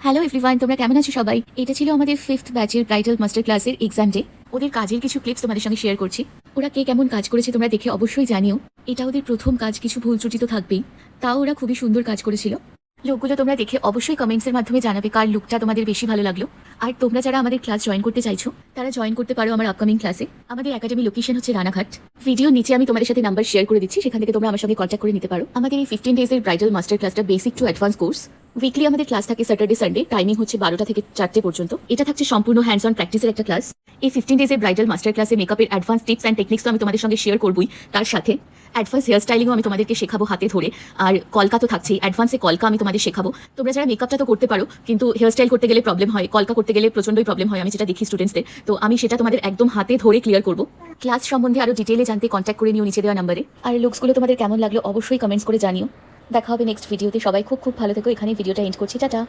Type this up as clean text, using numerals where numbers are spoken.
Hello everyone, তোমরা কেমন আছো সবাই? এটা ছিল আমাদের 5th ব্যাচের ব্রাইডাল মাস্টার ক্লাসের এক্সাম ডে। ওদের কাজের কিছু ক্লিপস তোমাদের সঙ্গে শেয়ার করছি। ওরা কে কেমন কাজ করেছে তোমরা দেখে অবশ্যই জানিও। এটা ওদের প্রথম কাজ, কিছু ভুল ত্রুটি তো থাকবেই, তাও ওরা খুবই সুন্দর কাজ করেছিল। লুকগুলো তোমরা দেখে অবশ্যই কমেন্টসের মাধ্যমে জানাবে কার লুকটা তোমাদের বেশি ভালো লাগলো। আর তোমরা যারা আমাদের ক্লাস জয়েন করতে চাইছো তারা জয়েন করতে পারো আমার আপকামিং ক্লাসে। আমাদের একাডেমি লোকেশন হচ্ছে রানাঘাট। ভিডিও নিচে আমি তোমাদের সাথে নাম্বার শেয়ার করে দিচ্ছি, সেখান থেকে তোমরা আমার সঙ্গে কন্ট্যাক্ট করে নিতে পারো। আমাদের এই 15 ডেজের ব্রাইডাল মাস্টার ক্লাসটা basic to advance course. Weekly আমাদের ক্লাস থাকে স্যাটারডে সানডে, টাইমিং হচ্ছে 12টা থেকে 4টে পর্যন্ত। এটা থাকছে সম্পূর্ণ হ্যান্ডস অন প্র্যাকটিসের একটা ক্লাস। এই 15 ডেজের ব্রাইডাল মাস্টার ক্লাসে মেকআপের অ্যাডভান্স টিপস অ্যান্ড টেকনিক্স তো আমি তোমাদের সঙ্গে শেয়ার করবই, তার সাথে অ্যাডভান্স হেয়ার স্টাইলিংও আমি তোমাদেরকে শেখাবো হাতে ধরে। আর কলকা তো থাকছেই, অ্যাডভান্সে কলকা আমি তোমাদের শেখাবো। তোমরা যারা মেকআপটা তো করতে পারো কিন্তু হেয়ার স্টাইল করতে গেলে প্রবলেম হয়, কলকা করতে গেলে প্রচণ্ডই প্রবলেম হয়, আমি যেটা দেখি স্টুডেন্টসদের। তো আমি সেটা তোমাদের একদম হাতে ধরে ক্লিয়ার করবো। ক্লাস সম্বন্ধে আরও ডিটেলে জানতে কন্ট্যাক্ট করে নিও নিচে দেওয়া নাম্বারে। আর লুকসগুলো তোমাদের কেমন লাগলো অবশ্যই কমেন্টস করে জানিও। দেখা হবে নেক্সট ভিডিওতে। সবাই খুব খুব ভালো থেকো। এখানেই ভিডিওটা এন্ড করছি। টাটা।